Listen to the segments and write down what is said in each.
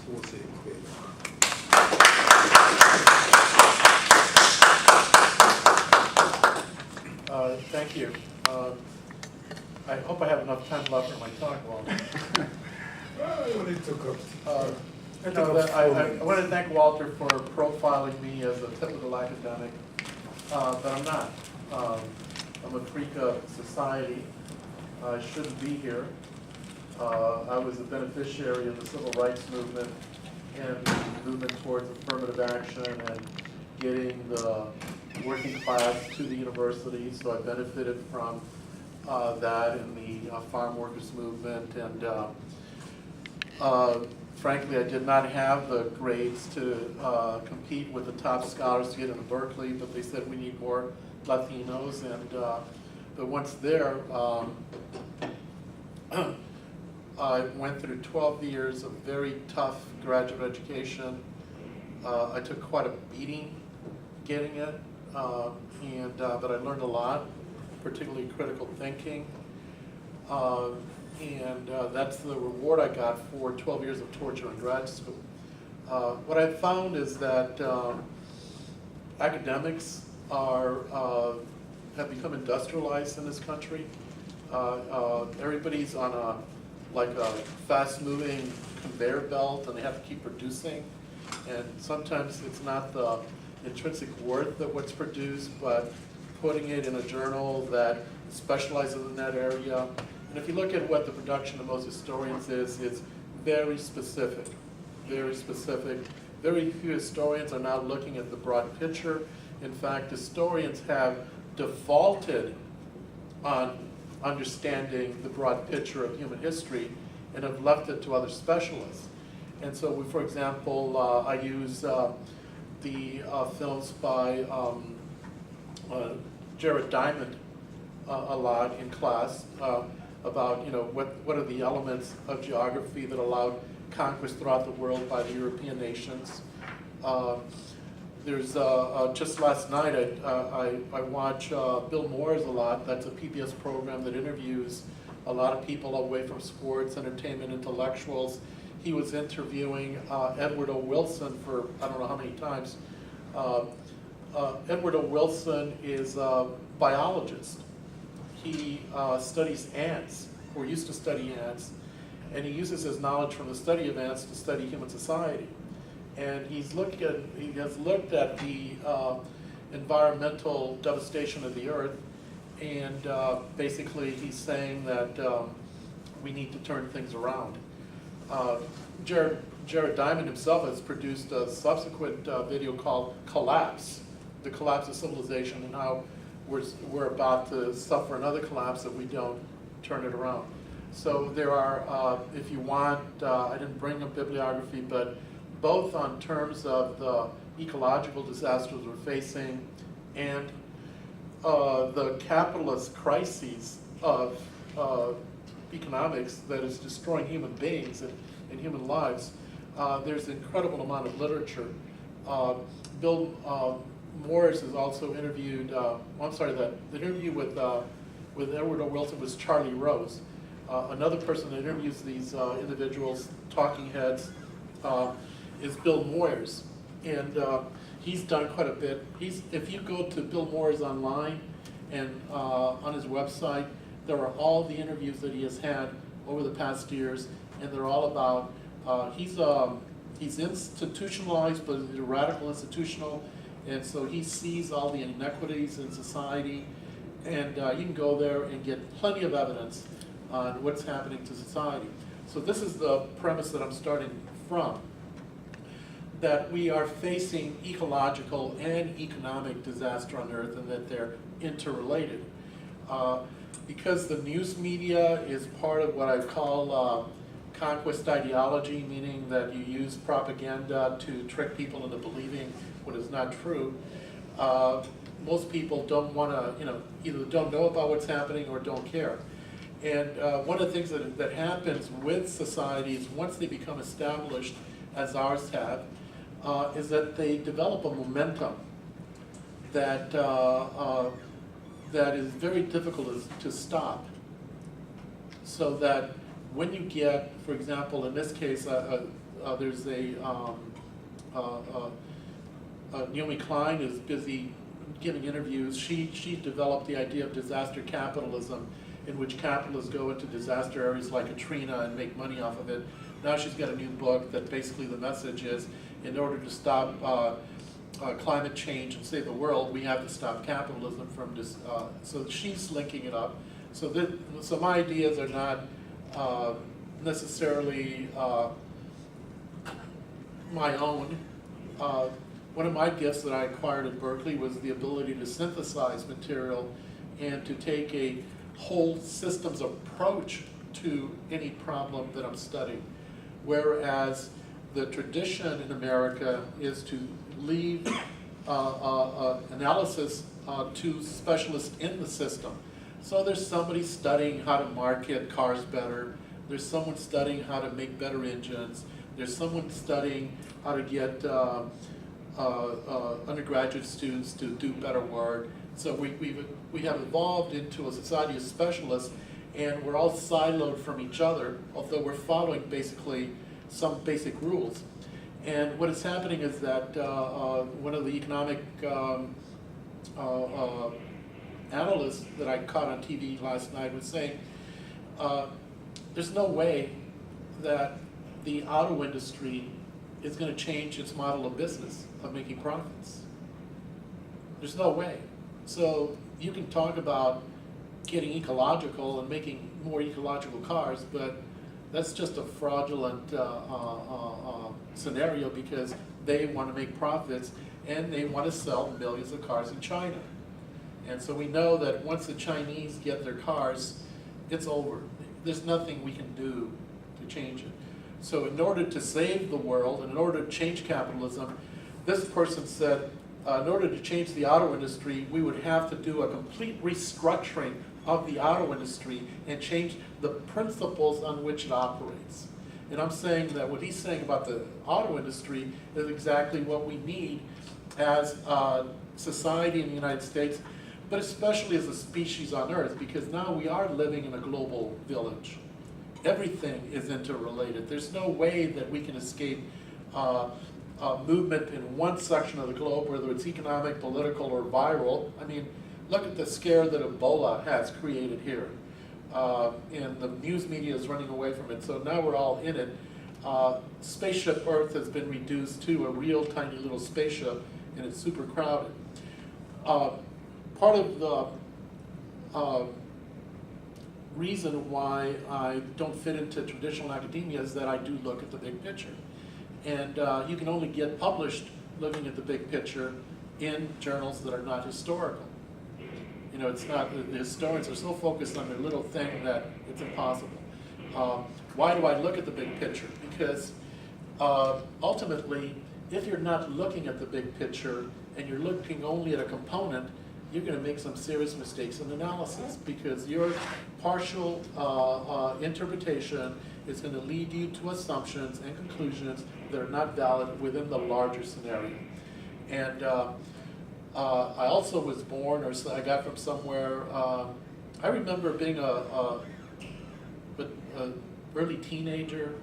forse è quello. Thank you. I hope I have enough time left for my talk, Walter. I only took up. I want to thank Walter for profiling me as a typical academic, but I'm not. I'm a freak of society. I shouldn't be here. I was a beneficiary of the civil rights movement and the movement towards affirmative action and getting the working class to the university, so I benefited from that in the farm workers movement, and frankly I did not have the grades to compete with the top scholars to get into Berkeley, but they said we need more Latinos, and but once there I went through 12 years of very tough graduate education. I took quite a beating getting it, but I learned a lot, particularly critical thinking, and that's the reward I got for 12 years of torture in grad school. What I found is that academics have become industrialized in this country. Everybody's on a fast-moving conveyor belt, and they have to keep producing. And sometimes it's not the intrinsic worth of what's produced, but putting it in a journal that specializes in that area. And if you look at what the production of most historians is, it's very specific, very specific. Very few historians are now looking at the broad picture. In fact, historians have defaulted on understanding the broad picture of human history and have left it to other specialists. And so, for example, I use the films by Jared Diamond a lot in class about what are the elements of geography that allowed conquest throughout the world by the European nations. There's just last night I watch Bill Moore's a lot. That's a PBS program that interviews a lot of people away from sports, entertainment, intellectuals. He was interviewing Edward O. Wilson for I don't know how many times. Edward O. Wilson is a biologist. He studies ants, or used to study ants, and he uses his knowledge from the study of ants to study human society. And he has looked at the environmental devastation of the earth, and basically he's saying that we need to turn things around. Jared Diamond himself has produced a subsequent video called Collapse, the collapse of civilization, and how we're about to suffer another collapse if we don't turn it around. So there are, if you want, I didn't bring a bibliography, but both on terms of the ecological disasters we're facing and the capitalist crises of economics that is destroying human beings and human lives, there's an incredible amount of literature. Bill Morris has also interviewed, the interview with Edward O. Wilson was Charlie Rose. Another person that interviews these individuals, talking heads, is Bill Moyers, and he's done quite a bit. If you go to Bill Moyers online and on his website, there are all the interviews that he has had over the past years, and they're all about. He's institutionalized, but he's a radical institutional, and so he sees all the inequities in society, and you can go there and get plenty of evidence on what's happening to society. So this is the premise that I'm starting from, that we are facing ecological and economic disaster on Earth, and that they're interrelated. Because the news media is part of what I call conquest ideology, meaning that you use propaganda to trick people into believing what is not true. Most people don't want to, either don't know about what's happening or don't care. And one of the things that happens with societies once they become established, as ours have, is that they develop a momentum that that is very difficult to stop. So that when you get, for example, in this case, there's Naomi Klein is busy giving interviews. She developed the idea of disaster capitalism, in which capitalists go into disaster areas like Katrina and make money off of it. Now she's got a new book that basically the message is, in order to stop climate change and save the world, we have to stop capitalism from this. So she's linking it up. So my ideas are not necessarily my own. One of my gifts that I acquired at Berkeley was the ability to synthesize material and to take a whole systems approach to any problem that I'm studying. Whereas the tradition in America is to leave analysis to specialists in the system. So there's somebody studying how to market cars better. There's someone studying how to make better engines. There's someone studying how to get undergraduate students to do better work. So we have evolved into a society of specialists, and we're all siloed from each other, although we're following basically some basic rules. And what is happening is that one of the economic analysts that I caught on TV last night was saying, there's no way that the auto industry is going to change its model of business, of making profits. There's no way. So you can talk about getting ecological and making more ecological cars, but that's just a fraudulent scenario, because they want to make profits and they want to sell millions of cars in China. And so we know that once the Chinese get their cars, it's over. There's nothing we can do to change it. So in order to save the world and in order to change capitalism, this person said, in order to change the auto industry, we would have to do a complete restructuring of the auto industry and change the principles on which it operates. And I'm saying that what he's saying about the auto industry is exactly what we need as a society in the United States, but especially as a species on Earth, because now we are living in a global village. Everything is interrelated. There's no way that we can escape movement in one section of the globe, whether it's economic, political, or viral. I mean, look at the scare that Ebola has created here. And the news media is running away from it, so now we're all in it. Spaceship Earth has been reduced to a real tiny little spaceship, and it's super crowded. Part of the reason why I don't fit into traditional academia is that I do look at the big picture. And you can only get published looking at the big picture in journals that are not historical. You know, it's not, the historians are so focused on their little thing that it's impossible. Why do I look at the big picture? Because ultimately, if you're not looking at the big picture and you're looking only at a component, you're going to make some serious mistakes in analysis, because your partial interpretation is going to lead you to assumptions and conclusions that are not valid within the larger scenario. And I also was born, or I got from somewhere, I remember being a early teenager,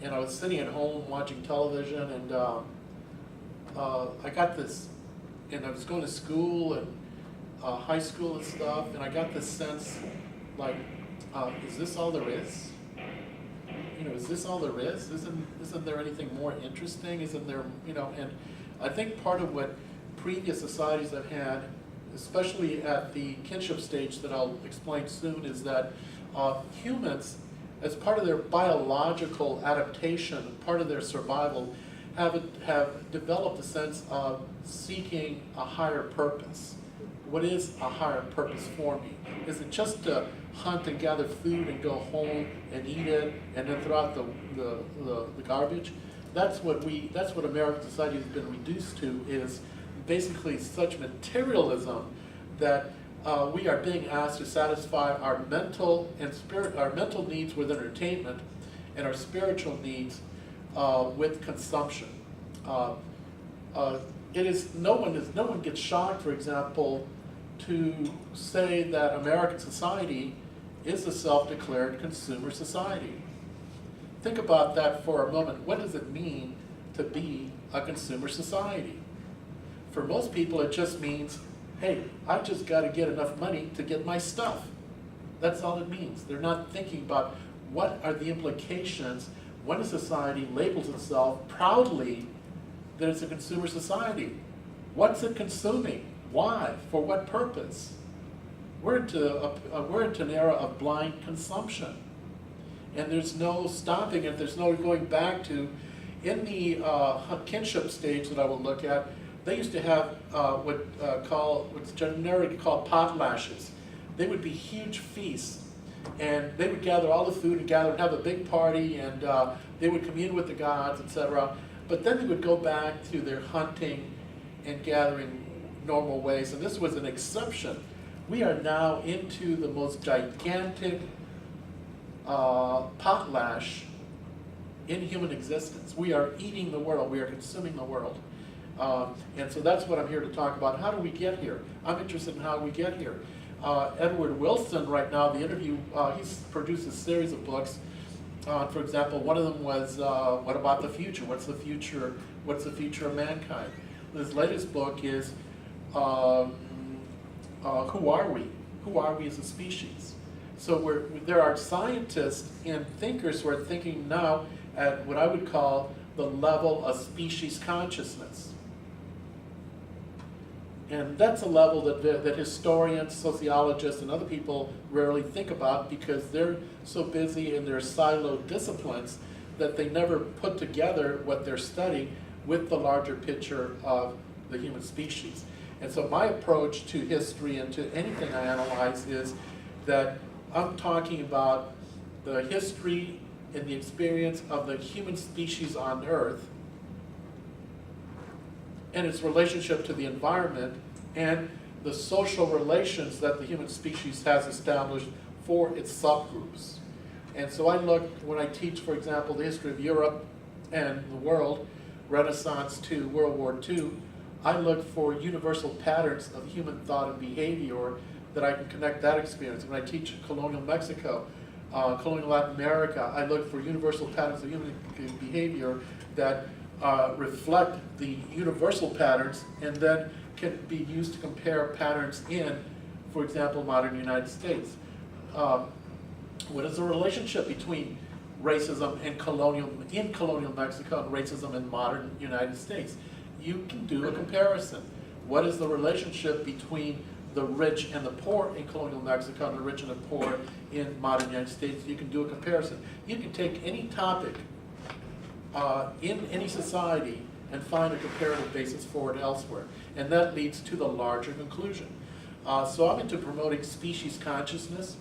and I was sitting at home watching television, and I got this, and I was going to school and high school and stuff, and I got this sense, like, is this all there is? You know, is this all there is? Isn't there anything more interesting? Isn't there, you know, and I think part of what previous societies have had, especially at the kinship stage that I'll explain soon, is that humans, as part of their biological adaptation, part of their survival, have developed a sense of seeking a higher purpose. What is a higher purpose for me? Is it just to hunt and gather food and go home and eat it and then throw out the garbage? That's what American society has been reduced to, is basically such materialism that we are being asked to satisfy our mental needs with entertainment and our spiritual needs with consumption. No one gets shocked, for example, to say that American society is a self-declared consumer society. think about that for a moment. What does it mean to be a consumer society? For most people, it just means, hey, I just got to get enough money to get my stuff. That's all it means. They're not thinking about what are the implications when a society labels itself proudly that it's a consumer society. What's it consuming? Why? For what purpose? We're into an era of blind consumption. And there's no stopping it, there's no going back to. In the kinship stage that I will look at, they used to have what's generically called potlatches. They would be huge feasts, and they would gather all the food and gather and have a big party, and they would commune with the gods, etc. But then they would go back to their hunting and gathering normal ways, and this was an exception. We are now into the most gigantic potlatch in human existence. We are eating the world, we are consuming the world. And so that's what I'm here to talk about. How do we get here? I'm interested in how we get here. Edward Wilson right now, the interview, he's produced a series of books. For example, one of them was, what about the future? What's the future of mankind? His latest book is, who are we? Who are we as a species? So there are scientists and thinkers who are thinking now at what I would call the level of species consciousness. And that's a level that historians, sociologists, and other people rarely think about because they're so busy in their siloed disciplines that they never put together what they're studying with the larger picture of the human species. And so my approach to history and to anything I analyze is that I'm talking about the history and the experience of the human species on Earth and its relationship to the environment and the social relations that the human species has established for its subgroups. And so I look, when I teach, for example, the history of Europe and the world, Renaissance to World War II, I look for universal patterns of human thought and behavior that I can connect that experience. When I teach colonial Mexico, colonial Latin America, I look for universal patterns of human behavior that reflect the universal patterns and then can be used to compare patterns in, for example, modern United States. What is the relationship between racism in colonial Mexico and racism in modern United States? You can do a comparison. What is the relationship between the rich and the poor in colonial Mexico and the rich and the poor in modern United States? You can do a comparison. You can take any topic in any society and find a comparative basis for it elsewhere. And that leads to the larger conclusion. So I'm into promoting species consciousness.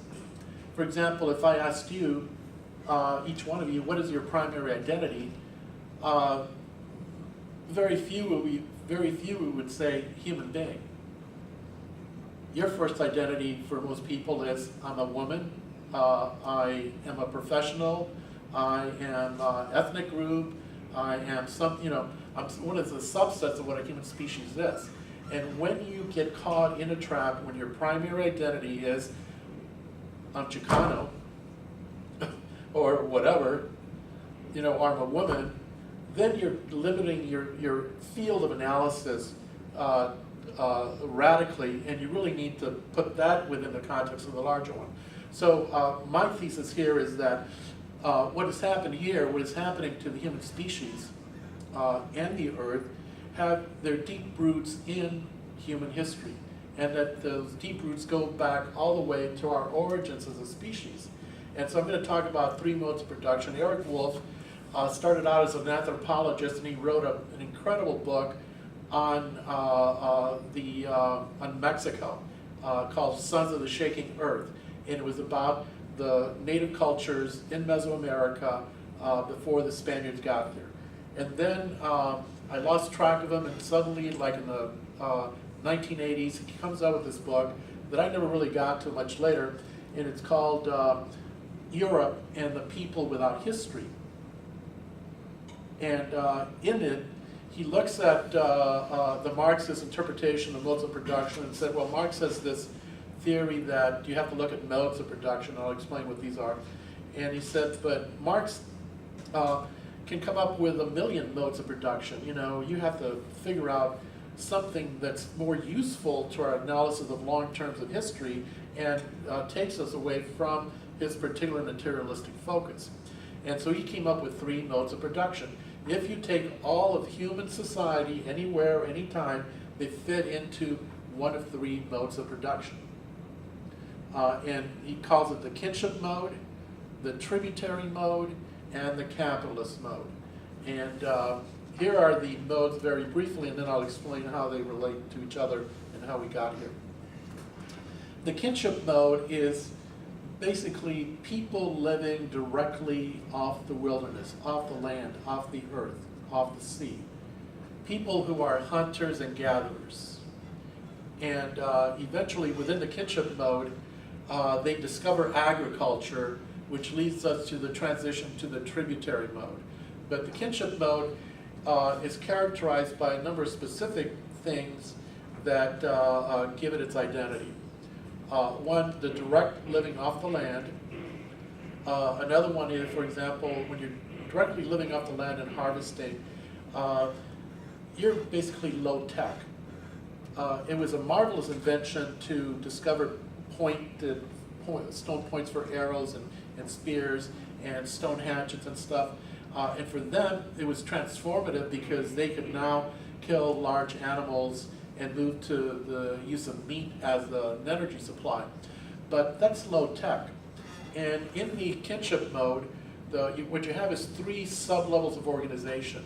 For example, if I asked you, each one of you, what is your primary identity? Very few would say human being. Your first identity for most people is I'm a woman, I am a professional, I am ethnic group, I am I'm one of the subsets of what a human species is. And when you get caught in a trap, when your primary identity is I'm Chicano, or whatever, or I'm a woman, then you're limiting your field of analysis radically, and you really need to put that within the context of the larger one. So my thesis here is that what has happened here, what is happening to the human species and the Earth, have their deep roots in human history, and that those deep roots go back all the way to our origins as a species. And so I'm going to talk about three modes of production. Eric Wolf started out as an anthropologist, and he wrote an incredible book on Mexico called Sons of the Shaking Earth. And it was about the native cultures in Mesoamerica before the Spaniards got there. And then I lost track of him, and suddenly, like in the 1980s, he comes out with this book that I never really got to much later, and it's called Europe and the People Without History. And in it, he looks at the Marxist interpretation of modes of production and said, well, Marx has this theory that you have to look at modes of production. I'll explain what these are. And he said, but Marx can come up with 1,000,000 modes of production. You know, you have to figure out something that's more useful to our analysis of long terms of history and takes us away from his particular materialistic focus. And so he came up with 3 modes of production. If you take all of human society, anywhere, anytime, they fit into one of 3 modes of production. And he calls it the kinship mode, the tributary mode, and the capitalist mode. And here are the modes very briefly, and then I'll explain how they relate to each other and how we got here. The kinship mode is basically people living directly off the wilderness, off the land, off the earth, off the sea. People who are hunters and gatherers. And eventually within the kinship mode, they discover agriculture, which leads us to the transition to the tributary mode. But the kinship mode is characterized by a number of specific things that give it its identity. One, the direct living off the land. Another one is, for example, when you're directly living off the land and harvesting, you're basically low tech. It was a marvelous invention to discover stone points for arrows and spears and stone hatchets and stuff. And for them, it was transformative because they could now kill large animals and move to the use of meat as an energy supply. But that's low tech. And in the kinship mode, what you have is 3 sub-levels of organization.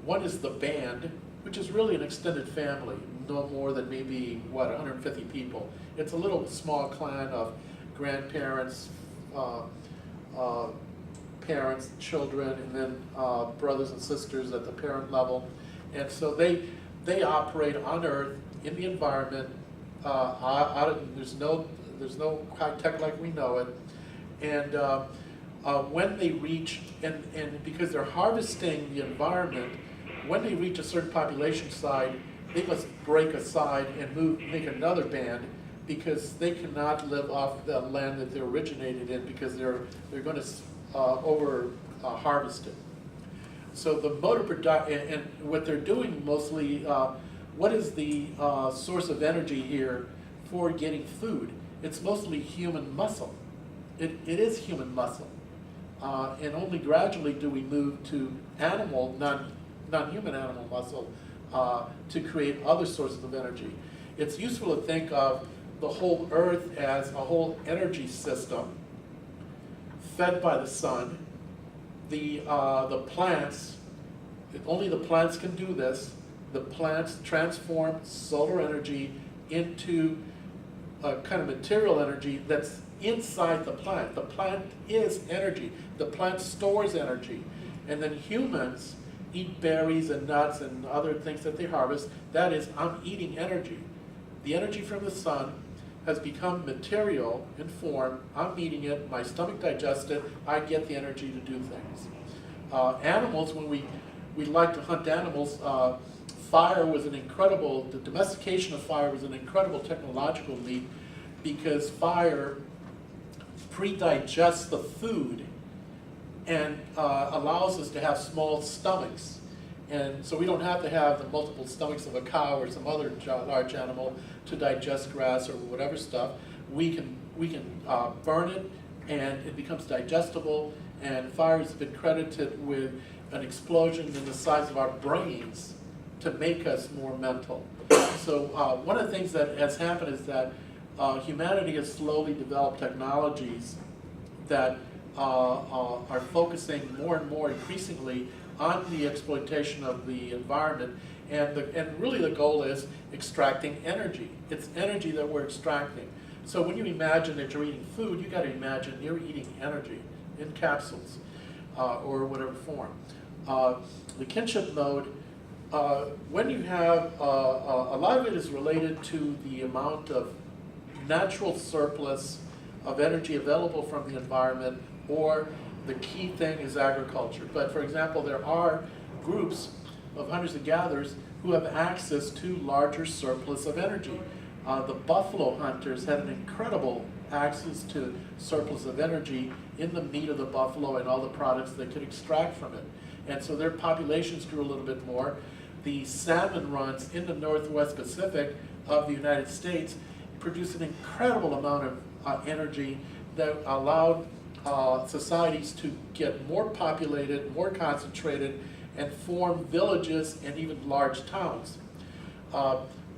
One is the band, which is really an extended family, no more than maybe, 150 people. It's a little small clan of grandparents, parents, children, and then brothers and sisters at the parent level. And so they operate on Earth in the environment. There's no high tech like we know it. And when they reach, and because they're harvesting the environment, when they reach a certain population size, they must break aside and make another band, because they cannot live off the land that they originated in, because they're going to harvest it. So the mode of production, and what they're doing mostly, what is the source of energy here for getting food? It's mostly human muscle. It is human muscle. And only gradually do we move to non-human animal muscle to create other sources of energy. It's useful to think of the whole Earth as a whole energy system fed by the sun. The plants, only the plants can do this. The plants transform solar energy into a kind of material energy that's inside the plant. The plant is energy. The plant stores energy. And then humans eat berries and nuts and other things that they harvest. That is, I'm eating energy. The energy from the sun has become material in form. I'm eating it, my stomach digests it, I get the energy to do things. Animals, when we like to hunt animals, fire was the domestication of fire was an incredible technological leap, because fire pre-digests the food and allows us to have small stomachs. And so we don't have to have the multiple stomachs of a cow or some other large animal to digest grass or whatever stuff. We can burn it, and it becomes digestible. And fire has been credited with an explosion in the size of our brains to make us more mental. So one of the things that has happened is that humanity has slowly developed technologies that are focusing more and more increasingly on the exploitation of the environment, and really the goal is extracting energy. It's energy that we're extracting. So when you imagine that you're eating food, you got to imagine you're eating energy in capsules or whatever form. The kinship mode, when you have, a lot of it is related to the amount of natural surplus of energy available from the environment, or the key thing is agriculture. But for example, there are groups of hunters and gatherers who have access to larger surplus of energy. The buffalo hunters had an incredible access to surplus of energy in the meat of the buffalo and all the products they could extract from it. And so their populations grew a little bit more. The salmon runs in the Northwest Pacific of the United States produced an incredible amount of energy that allowed societies to get more populated, more concentrated, and form villages and even large towns.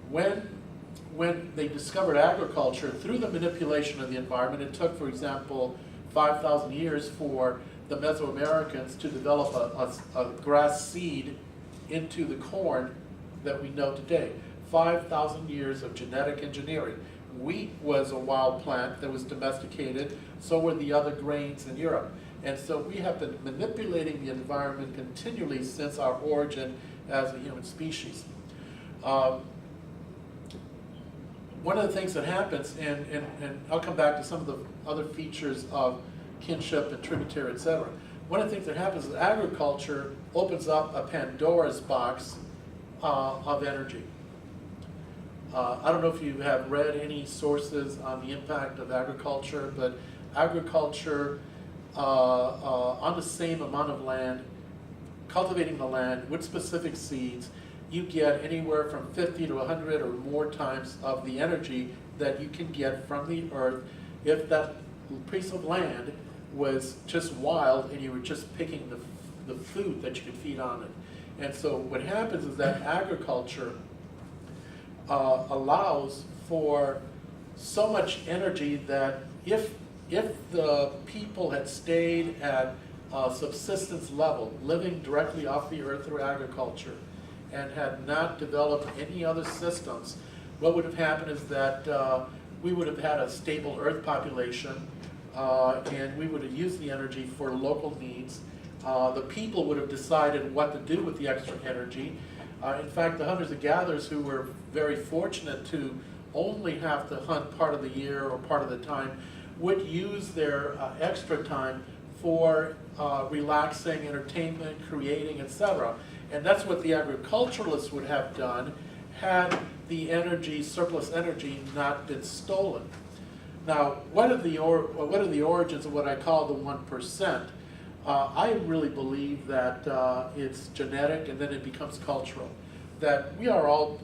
When they discovered agriculture through the manipulation of the environment, it took, for example, 5,000 years for the Mesoamericans to develop a grass seed into the corn that we know today. 5,000 years of genetic engineering. Wheat was a wild plant that was domesticated, so were the other grains in Europe. And so we have been manipulating the environment continually since our origin as a human species. One of the things that happens, and I'll come back to some of the other features of kinship and tributary, etc. One of the things that happens is agriculture opens up a Pandora's box of energy. I don't know if you have read any sources on the impact of agriculture, but agriculture on the same amount of land, cultivating the land with specific seeds, you get anywhere from 50 to 100 or more times of the energy that you can get from the earth if that piece of land was just wild and you were just picking the food that you could feed on it. And so what happens is that agriculture allows for so much energy that if the people had stayed at subsistence level, living directly off the earth through agriculture, and had not developed any other systems, what would have happened is that we would have had a stable earth population, and we would have used the energy for local needs. The people would have decided what to do with the extra energy. In fact, the hunters and gatherers who were very fortunate to only have to hunt part of the year or part of the time would use their extra time for relaxing, entertainment, creating, etc. And that's what the agriculturalists would have done had the energy, surplus energy, not been stolen. Now, what are the origins of what I call the 1%? I really believe that it's genetic and then it becomes cultural. That we are all,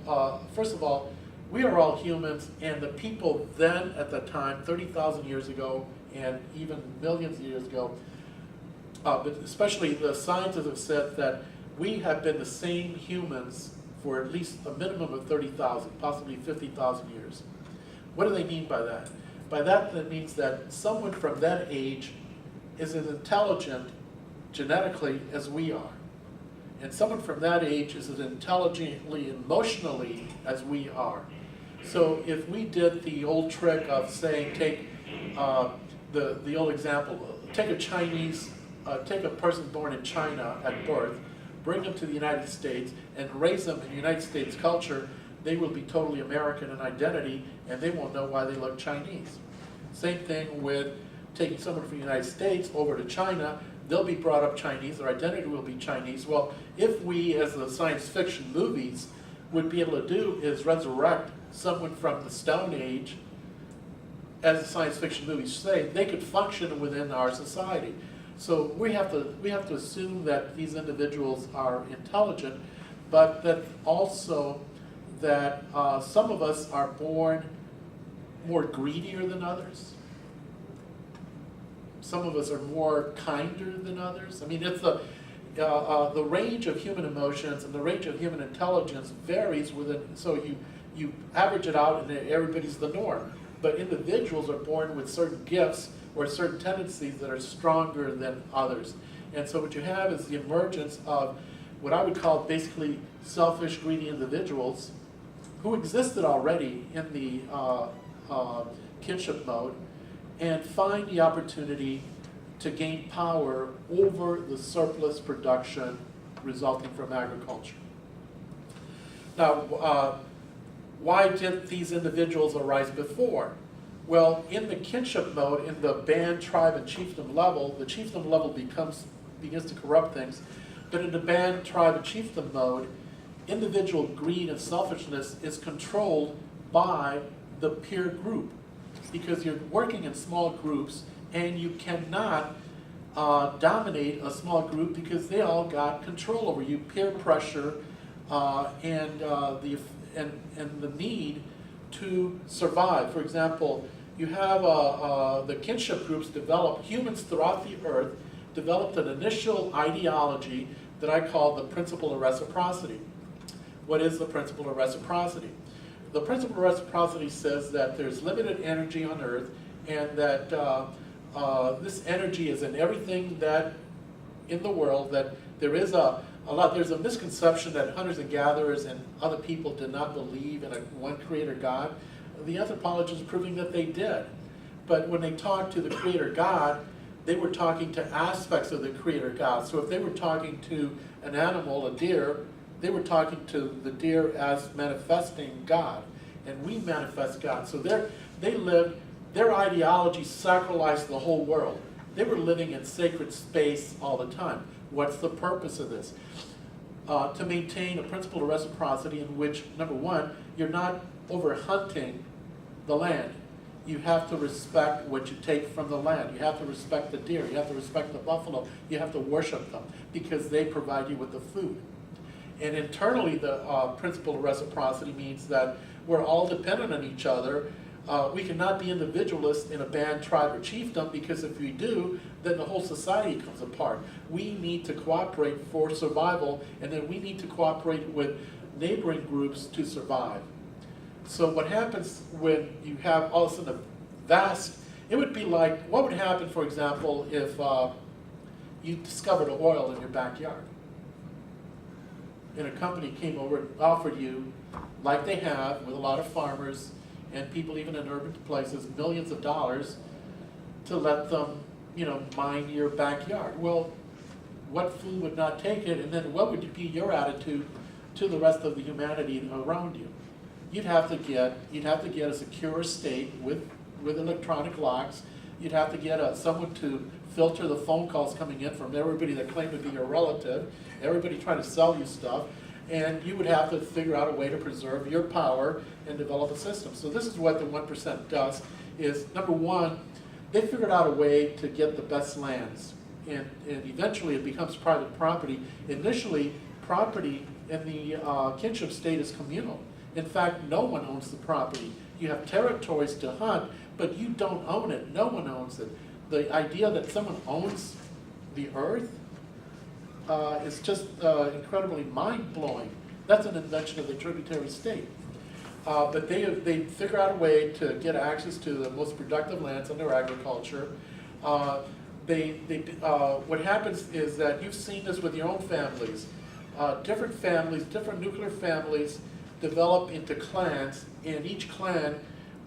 first of all, we are all humans, and the people then at the time, 30,000 years ago, and even millions of years ago, but especially the scientists have said that we have been the same humans for at least a minimum of 30,000, possibly 50,000 years. What do they mean by that? By that, that means that someone from that age is as intelligent genetically as we are. And someone from that age is as intelligently, emotionally as we are. So if we did the old trick of saying, take the old example, take a Chinese, take a person born in China at birth, bring them to the United States, and raise them in United States culture, they will be totally American in identity, and they won't know why they look Chinese. Same thing with taking someone from the United States over to China, they'll be brought up Chinese, their identity will be Chinese. Well, if we, as the science fiction movies, would be able to do is resurrect someone from the Stone Age, as the science fiction movies say, they could function within our society. So we have to assume that these individuals are intelligent, but that also that some of us are born more greedier than others. Some of us are more kinder than others. I mean, it's the range of human emotions and the range of human intelligence varies within, so you average it out and everybody's the norm. But individuals are born with certain gifts or certain tendencies that are stronger than others. And so what you have is the emergence of what I would call basically selfish, greedy individuals who existed already in the kinship mode and find the opportunity to gain power over the surplus production resulting from agriculture. Now, why did these individuals arise before? Well, in the kinship mode, in the band, tribe, and chiefdom level, the chiefdom level begins to corrupt things. But in the band, tribe, and chiefdom mode, individual greed and selfishness is controlled by the peer group. because you're working in small groups and you cannot dominate a small group because they all got control over you, peer pressure, and the need to survive. For example, you have the kinship groups develop, humans throughout the earth developed an initial ideology that I call the principle of reciprocity. What is the principle of reciprocity? The principle of reciprocity says that there's limited energy on earth, and that this energy is in everything that in the world, that there is there's a misconception that hunters and gatherers and other people did not believe in a one creator God. The anthropologists are proving that they did. But when they talked to the creator God, they were talking to aspects of the creator God. So if they were talking to an animal, a deer, they were talking to the deer as manifesting God. And we manifest God. So they lived, their ideology sacralized the whole world. They were living in sacred space all the time. What's the purpose of this? To maintain a principle of reciprocity in which, number one, you're not over hunting the land. You have to respect what you take from the land. You have to respect the deer. You have to respect the buffalo. You have to worship them because they provide you with the food. And internally, the principle of reciprocity means that we're all dependent on each other. We cannot be individualists in a band, tribe, or chiefdom, because if we do, then the whole society comes apart. We need to cooperate for survival, and then we need to cooperate with neighboring groups to survive. So what happens when you have all of a sudden a vast, it would be like, what would happen, for example, if you discovered oil in your backyard? And a company came over and offered you, like they have with a lot of farmers and people even in urban places, millions of dollars to let them, mine your backyard. Well, what fool would not take it? And then what would be your attitude to the rest of the humanity around you? You'd have to get a secure state with electronic locks. You'd have to get someone to filter the phone calls coming in from everybody that claimed to be your relative, everybody trying to sell you stuff, and you would have to figure out a way to preserve your power and develop a system. So this is what the 1% does, is number one, they figured out a way to get the best lands, and eventually it becomes private property. Initially, property in the kinship state is communal. In fact, no one owns the property. You have territories to hunt, but you don't own it. No one owns it. The idea that someone owns the earth is just incredibly mind-blowing. That's an invention of the tributary state. But they figure out a way to get access to the most productive lands under agriculture. What happens is that you've seen this with your own families. Different nuclear families develop into clans, and each clan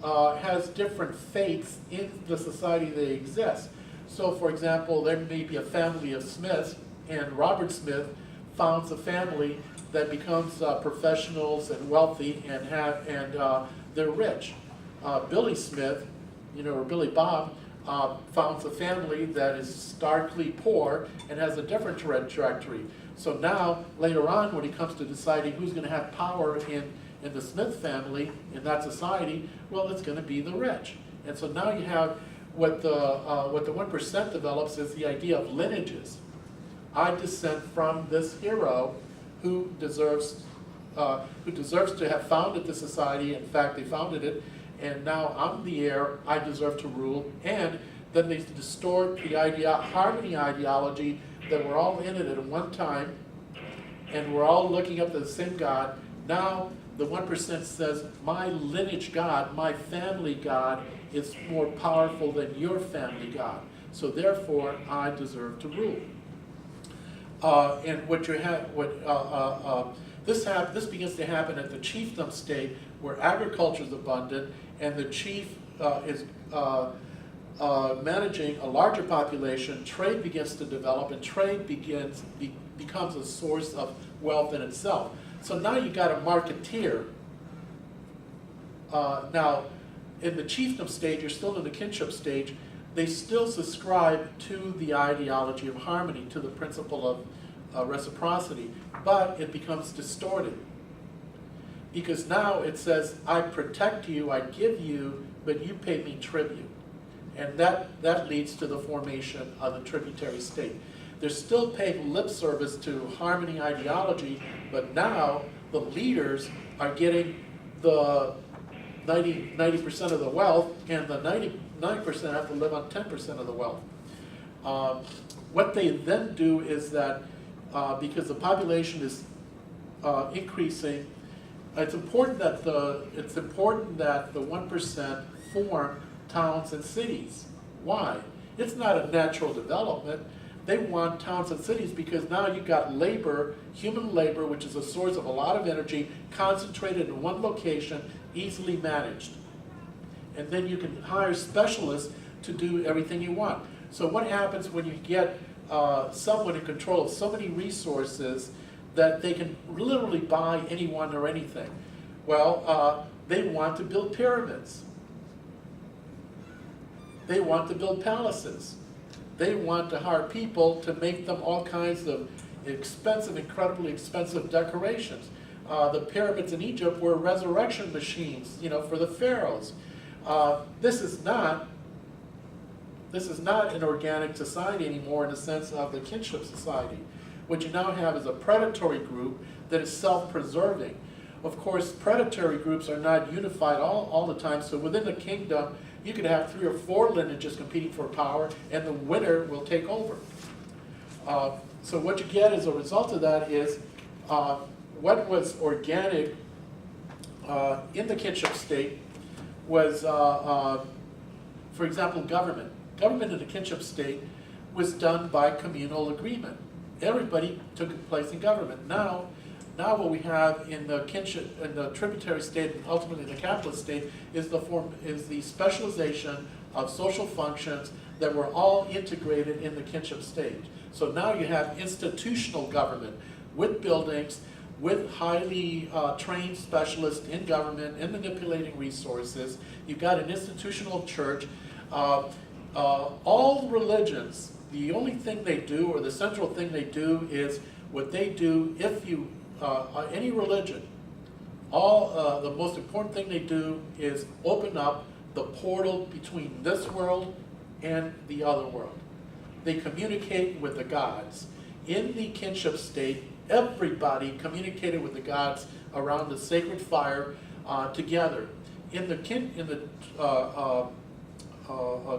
has different fates in the society they exist. So for example, there may be a family of Smiths, and Robert Smith founds a family that becomes professionals and wealthy and they're rich. Billy Smith, or Billy Bob, founds a family that is starkly poor and has a different trajectory. So now, later on, when it comes to deciding who's going to have power in the Smith family, in that society, well, it's going to be the rich. And so now you have what the 1% develops is the idea of lineages. I descend from this hero who deserves to have founded the society. In fact, they founded it, and now I'm the heir. I deserve to rule. And then they distort the harmony ideology that we're all in it at one time, and we're all looking up to the same God. Now the 1% says, my lineage God, my family God, is more powerful than your family God. So therefore, I deserve to rule. And what you have, this begins to happen at the chiefdom state, where agriculture is abundant, and the chief is managing a larger population. Trade begins to develop, and trade becomes a source of wealth in itself. So now you got a marketeer. Now, in the chiefdom stage, you're still in the kinship stage. They still subscribe to the ideology of harmony, to the principle of reciprocity, but it becomes distorted. Because now it says, I protect you, I give you but you pay me tribute. And that leads to the formation of the tributary state. They're still paying lip service to harmony ideology, but now the leaders are getting the 90% of the wealth, and the 99% have to live on 10% of the wealth. What they then do is that because the population is increasing, it's important that the 1% form towns and cities. Why? It's not a natural development. They want towns and cities because now you've got labor, human labor, which is a source of a lot of energy, concentrated in one location, easily managed. And then you can hire specialists to do everything you want. So what happens when you get someone in control of so many resources that they can literally buy anyone or anything? Well, they want to build pyramids. They want to build palaces. They want to hire people to make them all kinds of expensive, incredibly expensive decorations. The pyramids in Egypt were resurrection machines, for the pharaohs. This is not an organic society anymore in the sense of the kinship society. What you now have is a predatory group that is self-preserving. Of course, predatory groups are not unified all the time, so within the kingdom, you could have 3 or 4 lineages competing for power, and the winner will take over. So what you get as a result of that is what was organic in the kinship state was, for example, government. Government in the kinship state was done by communal agreement. Everybody took place in government. Now what we have in the kinship, in the tributary state, and ultimately the capitalist state, is the specialization of social functions that were all integrated in the kinship state. So now you have institutional government with buildings, with highly trained specialists in government, in manipulating resources. You've got an institutional church. All religions, the only thing they do, or the central thing they do, is what they do if you any religion, the most important thing they do is open up the portal between this world and the other world. They communicate with the gods. In the kinship state, everybody communicated with the gods around the sacred fire together. In the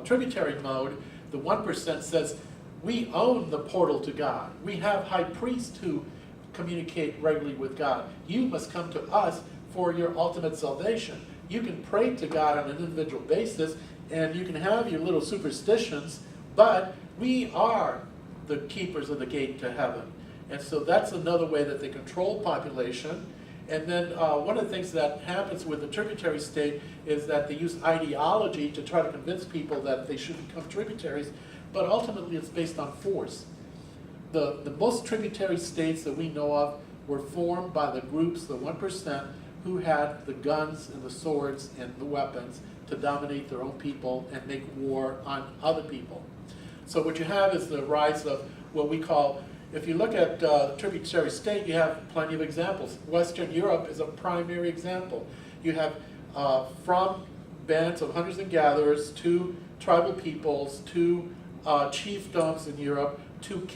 tributary mode, the 1% says, we own the portal to God. We have high priests who communicate regularly with God. You must come to us for your ultimate salvation. You can pray to God on an individual basis, and you can have your little superstitions, but we are the keepers of the gate to heaven. And so that's another way that they control population. And then one of the things that happens with the tributary state is that they use ideology to try to convince people that they should become tributaries, but ultimately it's based on force. The most tributary states that we know of were formed by the groups, the 1%, who had the guns and the swords and the weapons to dominate their own people and make war on other people. So what you have is the rise of what we call, if you look at tributary state, you have plenty of examples. Western Europe is a primary example. You have from bands of hunters and gatherers to tribal peoples to chiefdoms in Europe to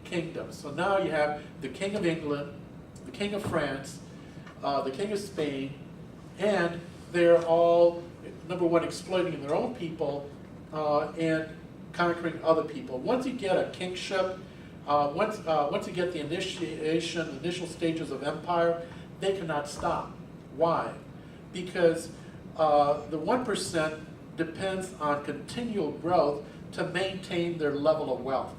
kingdoms. So now you have the King of England, the King of France, the King of Spain, and they're all, number one, exploiting their own people and conquering other people. Once you get a kingship, once you get the initial stages of empire, they cannot stop. Why? Because the 1% depends on continual growth to maintain their level of wealth.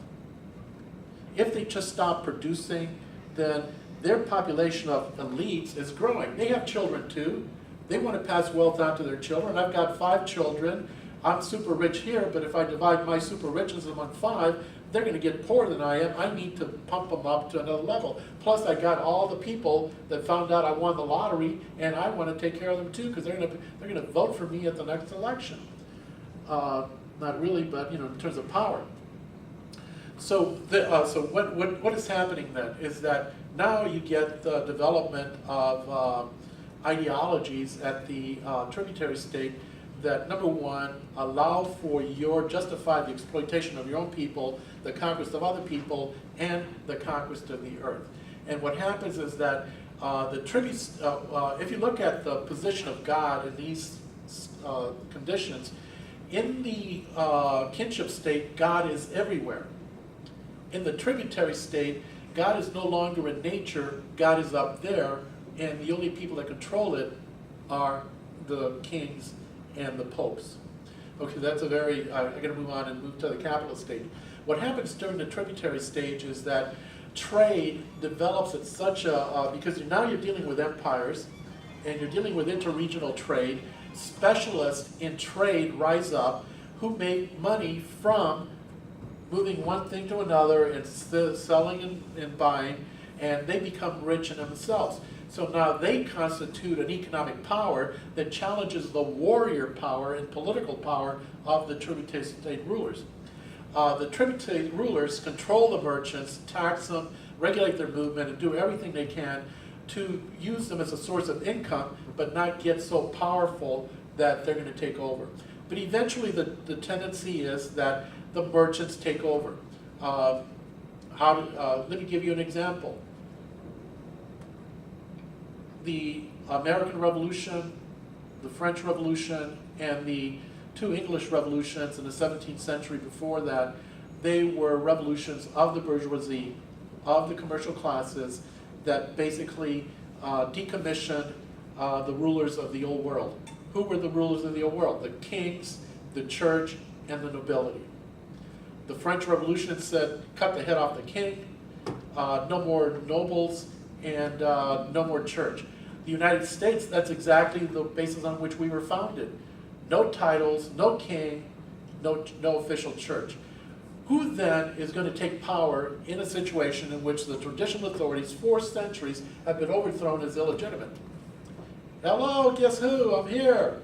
If they just stop producing, then their population of elites is growing. They have children too. They want to pass wealth on to their children. I've got 5 children. I'm super rich here, but if I divide my super riches among 5, they're going to get poorer than I am. I need to pump them up to another level. Plus, I got all the people that found out I won the lottery, and I want to take care of them too, because they're going to vote for me at the next election. Not really, but in terms of power. So, what is happening then is that now you get the development of ideologies at the tributary state that, number one, allow for your justify the exploitation of your own people, the conquest of other people, and the conquest of the earth. And what happens is that the tributes, if you look at the position of God in these conditions, in the kinship state, God is everywhere. In the tributary state, God is no longer in nature, God is up there, and the only people that control it are the kings and the popes. Okay, that's a very, I'm going to move on and move to the capitalist stage. What happens during the tributary stage is that trade develops at such a, because now you're dealing with empires, and you're dealing with interregional trade. Specialists in trade rise up who make money from moving one thing to another and selling and buying, and they become rich in themselves. So now they constitute an economic power that challenges the warrior power and political power of the tributary state rulers. The tributary rulers control the merchants, tax them, regulate their movement, and do everything they can to use them as a source of income, but not get so powerful that they're going to take over. But eventually the tendency is that the merchants take over. Let me give you an example. The American Revolution, the French Revolution, and the two English revolutions in the 17th century before that, they were revolutions of the bourgeoisie, of the commercial classes, that basically decommissioned the rulers of the old world. Who were the rulers of the old world? The kings, the church, and the nobility. The French Revolution said, cut the head off the king, no more nobles, and no more church. The United States, that's exactly the basis on which we were founded. No titles, no king, no official church. Who then is going to take power in a situation in which the traditional authorities for centuries have been overthrown as illegitimate? Hello, guess who? I'm here.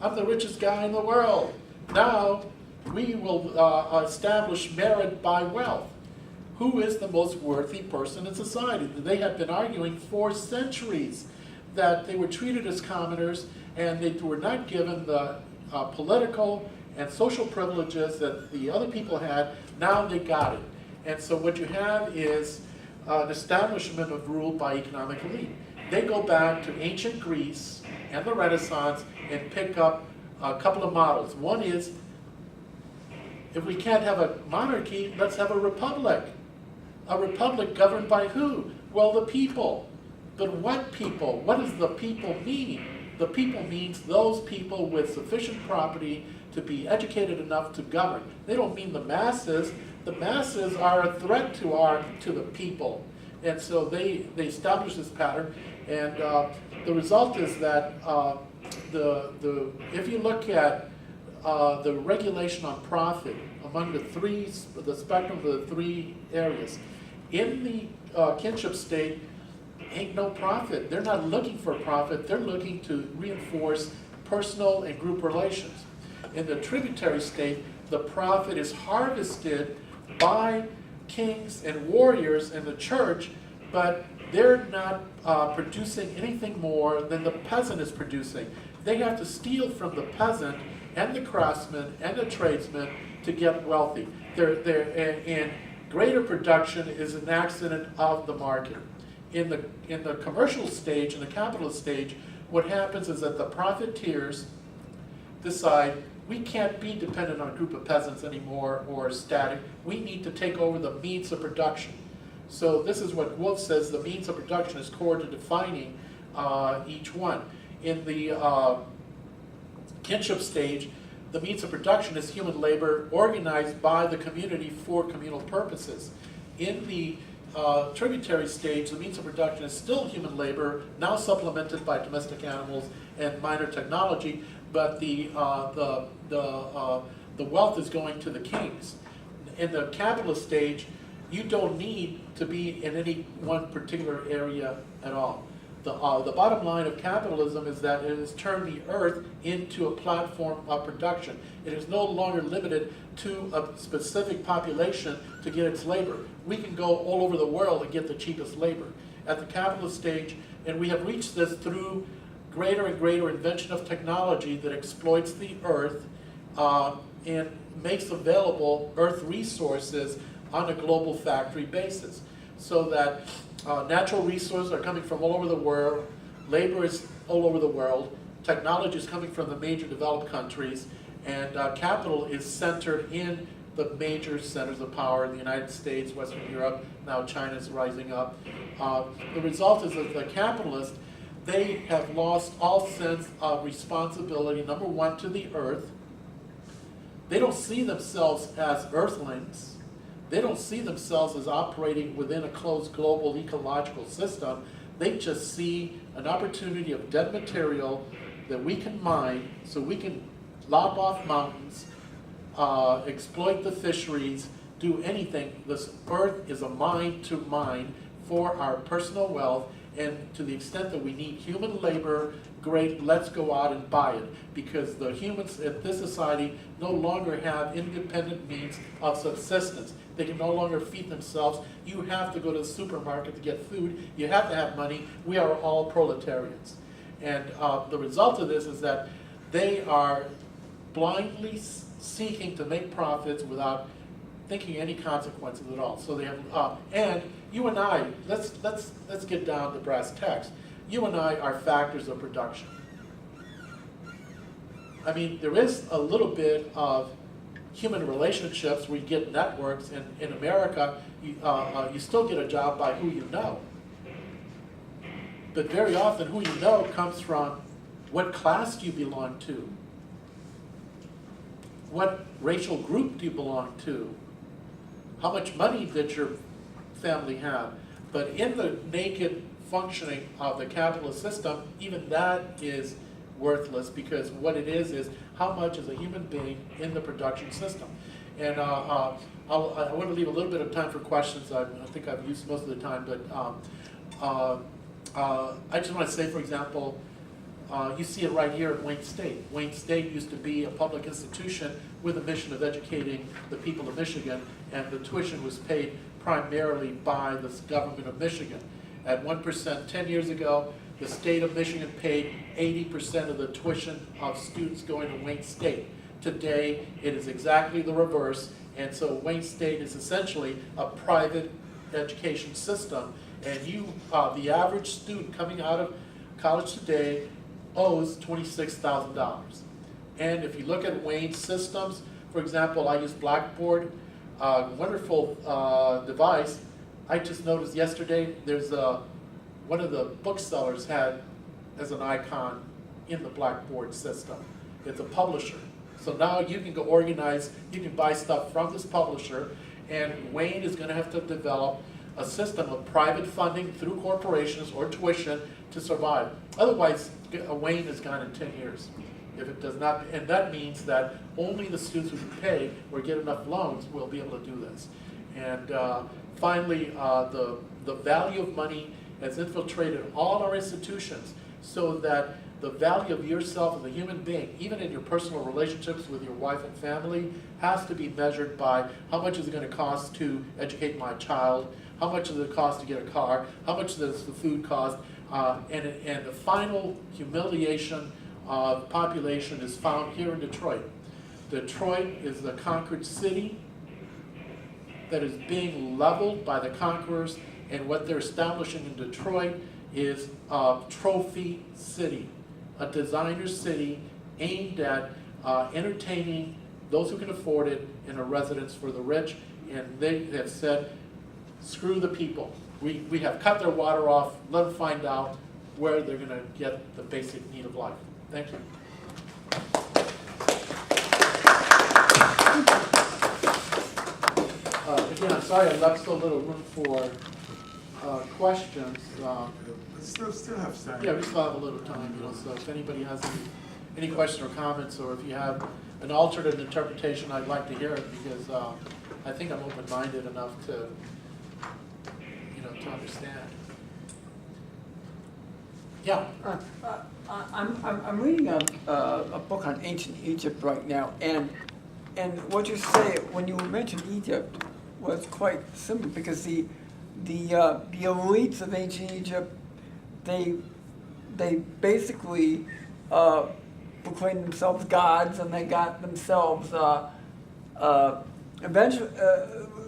I'm the richest guy in the world. Now, we will establish merit by wealth. Who is the most worthy person in society? They have been arguing for centuries that they were treated as commoners and they were not given the political and social privileges that the other people had. Now they got it. And so what you have is an establishment of rule by economic elite. They go back to ancient Greece and the Renaissance and pick up a couple of models. One is, if we can't have a monarchy, let's have a republic. A republic governed by who? Well, the people. But what people? What does the people mean? The people means those people with sufficient property to be educated enough to govern. They don't mean the masses. The masses are a threat to the people. And so they establish this pattern, and the result is that if you look at the regulation on profit among the spectrum of the three areas, in the kinship state, ain't no profit. They're not looking for profit. They're looking to reinforce personal and group relations. In the tributary state, the profit is harvested by kings and warriors in the church, but they're not producing anything more than the peasant is producing. They have to steal from the peasant and the craftsman and the tradesman to get wealthy. And greater production is an accident of the market. In the commercial stage, in the capitalist stage, what happens is that the profiteers decide we can't be dependent on a group of peasants anymore or static. We need to take over the means of production. So this is what Wolff says, the means of production is core to defining each one. In the kinship stage, the means of production is human labor organized by the community for communal purposes. In the tributary stage, the means of production is still human labor, now supplemented by domestic animals and minor technology, but the wealth is going to the kings. In the capitalist stage, you don't need to be in any one particular area at all. The bottom line of capitalism is that it has turned the earth into a platform of production. It is no longer limited to a specific population to get its labor. We can go all over the world and get the cheapest labor. At the capitalist stage, and we have reached this through greater and greater invention of technology that exploits the earth and makes available earth resources on a global factory basis. So that natural resources are coming from all over the world, labor is all over the world, technology is coming from the major developed countries, and capital is centered in the major centers of power in the United States, Western Europe, now China is rising up. The result is that the capitalists, they have lost all sense of responsibility, number one, to the earth. They don't see themselves as earthlings. They don't see themselves as operating within a closed global ecological system. They just see an opportunity of dead material that we can mine so we can lop off mountains, exploit the fisheries, do anything. This earth is a mine to mine for our personal wealth, and to the extent that we need human labor, great, let's go out and buy it, because the humans in this society no longer have independent means of subsistence. They can no longer feed themselves. You have to go to the supermarket to get food. You have to have money. We are all proletarians. And the result of this is that they are blindly seeking to make profits without thinking any consequences at all. So they have, and you and I, let's get down to brass tacks. You and I are factors of production. I mean, there is a little bit of human relationships. We get networks, and in America, you still get a job by who you know. But very often, who you know comes from what class do you belong to? What racial group do you belong to? How much money did your family have? But in the naked functioning of the capitalist system, even that is worthless, because what it is how much is a human being in the production system. And I want to leave a little bit of time for questions. I think I've used most of the time, but I just want to say, for example, you see it right here at Wayne State. Wayne State used to be a public institution with a mission of educating the people of Michigan, and the tuition was paid primarily by the government of Michigan. At 1%, 10 years ago, the state of Michigan paid 80% of the tuition of students going to Wayne State. Today, it is exactly the reverse, and so Wayne State is essentially a private education system, and the average student coming out of college today owes $26,000. And if you look at Wayne systems, for example, I use Blackboard, wonderful device. I just noticed yesterday there's one of the booksellers had as an icon in the Blackboard system. It's a publisher. So now you can go organize, you can buy stuff from this publisher, and Wayne is going to have to develop a system of private funding through corporations or tuition to survive. Otherwise, Wayne is gone in 10 years. If it does not, and that means that only the students who can pay or get enough loans will be able to do this. And finally, the value of money has infiltrated all our institutions, so that the value of yourself as a human being, even in your personal relationships with your wife and family, has to be measured by how much is it going to cost to educate my child, how much does it cost to get a car, how much does the food cost, and the final humiliation of population is found here in Detroit. Detroit is the conquered city that is being leveled by the conquerors, and what they're establishing in Detroit is a trophy city, a designer city aimed at entertaining those who can afford it, and a residence for the rich. And they have said, screw the people. We have cut their water off, let them find out where they're going to get the basic need of life. Thank you. Again, I'm sorry I left so little room for questions. Still have time. Yeah, we still have a little time, so if anybody has any questions or comments, or if you have an alternate interpretation, I'd like to hear it, because I think I'm open-minded enough to understand. Yeah. I'm reading a book on ancient Egypt right now, and what you say when you mentioned Egypt was quite simple, because the elites of ancient Egypt, they they basically proclaimed themselves gods, and they got themselves eventually.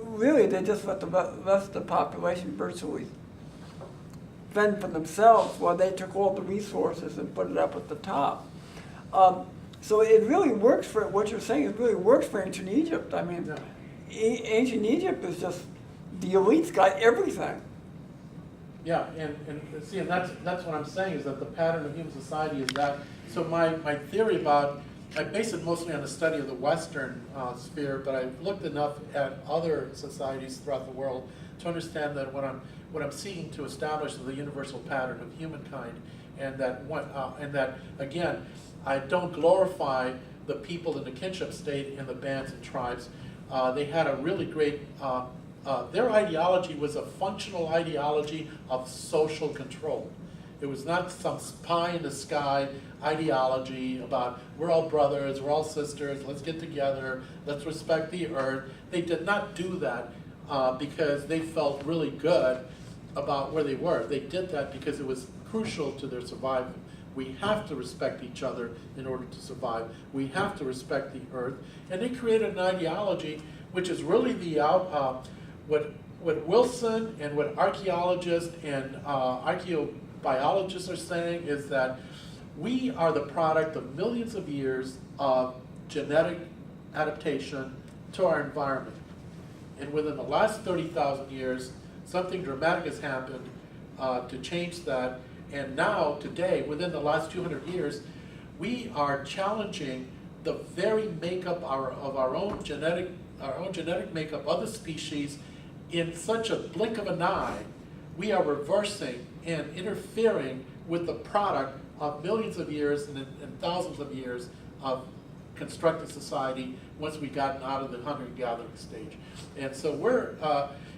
Really, they just let the rest of the population virtually fend for themselves while they took all the resources and put it up at the top. So it really works for what you're saying. It really works for ancient Egypt. I mean, ancient Egypt is just the elites got everything. Yeah, and see, and that's what I'm saying, is that the pattern of human society is that. So my theory about, I base it mostly on the study of the Western sphere, but I've looked enough at other societies throughout the world to understand that what I'm seeking to establish is the universal pattern of humankind, and that again, I don't glorify the people in the kinship state and the bands and tribes. They had a really great. Their ideology was a functional ideology of social control. It was not some pie in the sky ideology about we're all brothers, we're all sisters, let's get together, let's respect the earth. They did not do that because they felt really good about where they were. They did that because it was crucial to their survival. We have to respect each other in order to survive. We have to respect the earth. And they created an ideology which is really the what Wilson and what archaeologists and archaeobiologists are saying is that we are the product of millions of years of genetic adaptation to our environment. And within the last 30,000 years, something dramatic has happened to change that. And now, today, within the last 200 years, we are challenging the very makeup of our own genetic makeup of the species. In such a blink of an eye, we are reversing and interfering with the product of millions of years and thousands of years of constructed society once we've gotten out of the hunter-gathering stage. And so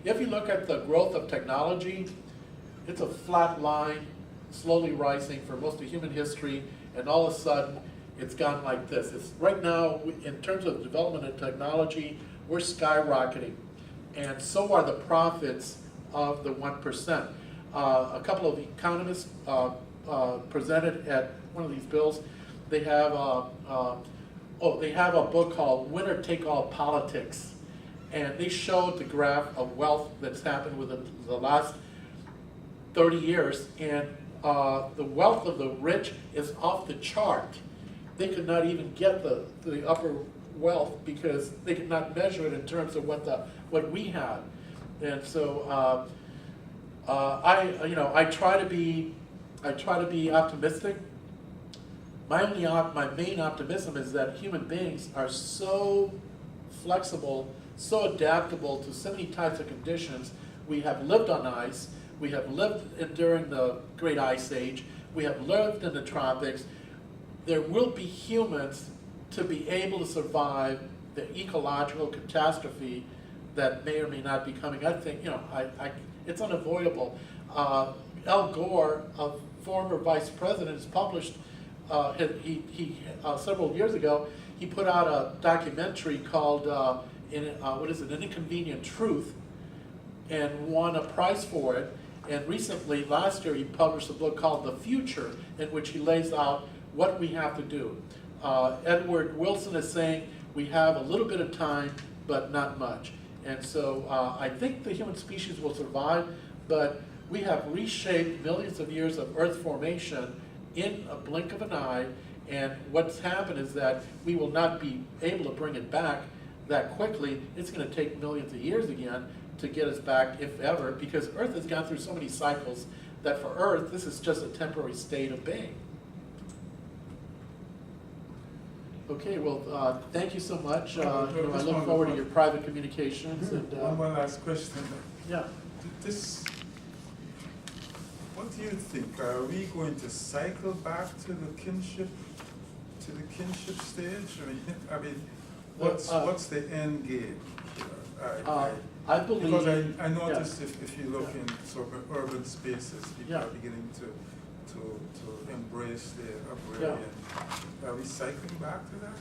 if you look at the growth of technology, it's a flat line, slowly rising for most of human history, and all of a sudden, it's gone like this. It's right now, in terms of development of technology, we're skyrocketing. And so are the profits of the 1%. A couple of economists presented at one of these bills. They have a book called Winner Take All Politics, and they showed the graph of wealth that's happened within the last 30 years, and the wealth of the rich is off the chart. They could not even get the upper wealth because they could not measure it in terms of what we have. And so I try to be optimistic. My main optimism is that human beings are so flexible, so adaptable to so many types of conditions. We have lived on ice. We have lived during the Great Ice Age. We have lived in the tropics. There will be humans to be able to survive the ecological catastrophe that may or may not be coming. I think, it's unavoidable. Al Gore, a former vice president, has published, several years ago, he put out a documentary called, An Inconvenient Truth, and won a prize for it. And recently, last year, he published a book called The Future, in which he lays out what we have to do. Edward Wilson is saying we have a little bit of time, but not much. And so I think the human species will survive, but we have reshaped millions of years of Earth formation in a blink of an eye, and what's happened is that we will not be able to bring it back that quickly. It's going to take millions of years again to get us back, if ever, because Earth has gone through so many cycles that for Earth, this is just a temporary state of being. Okay, well, thank you so much. I look forward to your private communications. And, one last question. Yeah. What do you think? Are we going to cycle back to the kinship stage? I mean, what's the end game here? I believe, because I noticed if you look in sort of urban spaces, people are beginning to embrace the agrarian. Are we cycling back to that?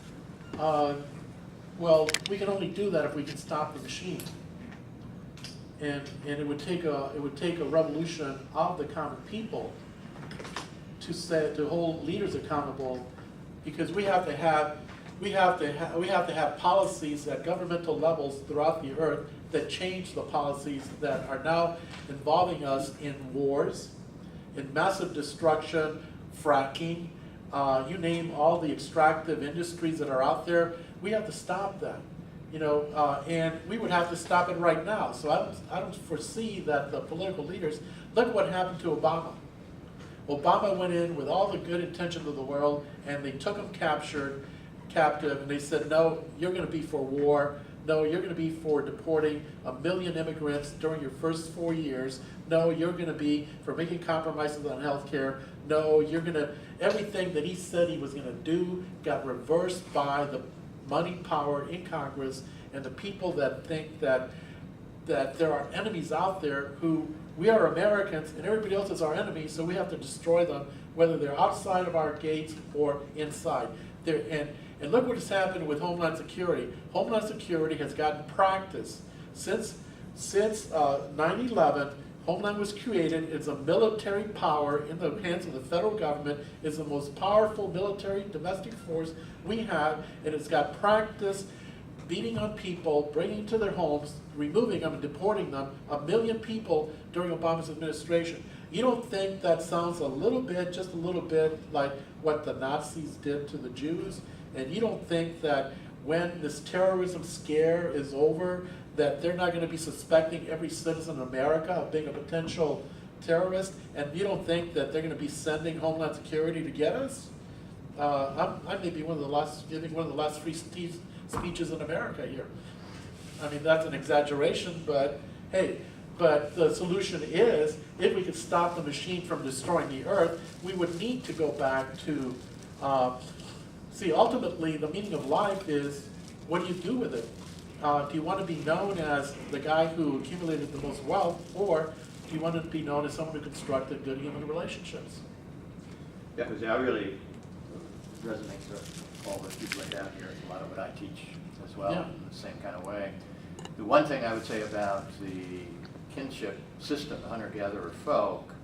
well, we can only do that if we can stop the machine. And it would take a revolution of the common people to hold leaders accountable, because we have to have policies at governmental levels throughout the earth that change the policies that are now involving us in wars, in massive destruction, fracking, you name all the extractive industries that are out there. We have to stop that, and we would have to stop it right now. So I don't foresee that the political leaders, look what happened to Obama. Obama went in with all the good intentions of the world, and they took him captive, and they said, no, you're going to be for war. No, you're going to be for deporting 1 million immigrants during your first 4 years. No, you're going to be for making compromises on health care. No, you're going to, everything that he said he was going to do got reversed by the money power in Congress and the people that think that there are enemies out there who, we are Americans and everybody else is our enemy, so we have to destroy them, whether they're outside of our gates or inside. And look what has happened with Homeland Security. Homeland Security has gotten practice. Since 9/11, Homeland was created. It's a military power in the hands of the federal government. It's the most powerful military domestic force we have, and it's got practice beating on people, bringing to their homes, removing them and deporting them, 1 million people during Obama's administration. You don't think that sounds a little bit, just a little bit, like what the Nazis did to the Jews? And you don't think that when this terrorism scare is over, that they're not going to be suspecting every citizen in America of being a potential terrorist? And you don't think that they're going to be sending Homeland Security to get us? I may be giving one of the last free speeches in America here. I mean, that's an exaggeration, but hey, but the solution is, if we could stop the machine from destroying the earth, we would need to go back to, see, ultimately, the meaning of life is, what do you do with it? Do you want to be known as the guy who accumulated the most wealth, or do you want to be known as someone who constructed good human relationships? Yeah, because I really resonates with all the people I have here. It's a lot of what I teach as well, Yeah. in the same kind of way. The one thing I would say about the kinship system, the hunter-gatherer folk,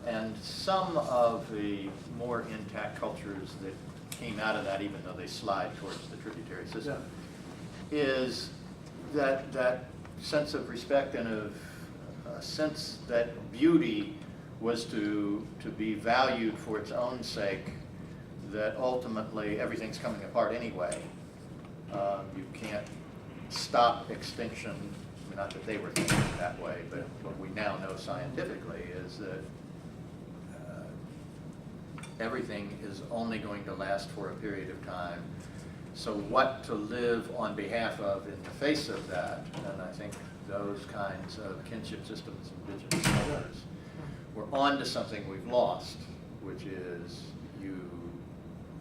and some of the more intact cultures that came out of that, even though they slide towards the tributary system, is that sense of respect and of a sense that beauty was to be valued for its own sake, that ultimately everything's coming apart anyway. You can't stop extinction, not that they were thinking that way, but what we now know scientifically is that everything is only going to last for a period of time. So what to live on behalf of in the face of that, and I think those kinds of kinship systems, indigenous cultures, we're on to something we've lost, which is you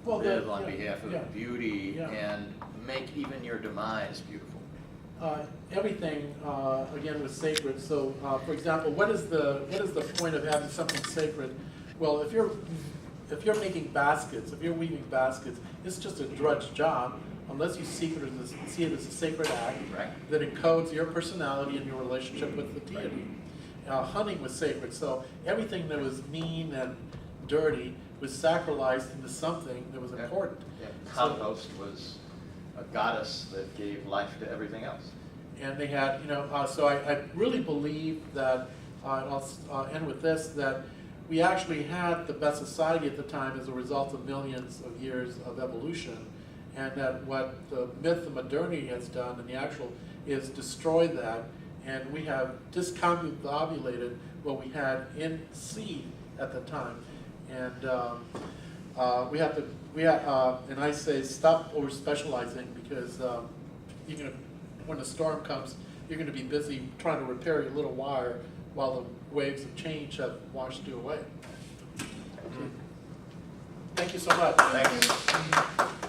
live on behalf of beauty and make even your demise beautiful. Everything, again, was sacred. So, for example, what is the point of having something sacred? Well, if you're making baskets, if you're weaving baskets, it's just a drudge job, unless you see it as a sacred act that encodes your personality and your relationship with the deity. Hunting was sacred, so everything that was mean and dirty was sacralized into something that was important. Yeah. Compost was a goddess that gave life to everything else. And they had, so I really believe that, and I'll end with this, that we actually had the best society at the time as a result of millions of years of evolution, and that what the myth of modernity has done, and the actual, is destroy that, and we have discombobulated what we had in seed at the time. And and I say stop over specializing, because when the storm comes, you're going to be busy trying to repair your little wire while the waves of change have washed you away. Thank you so much. Thanks.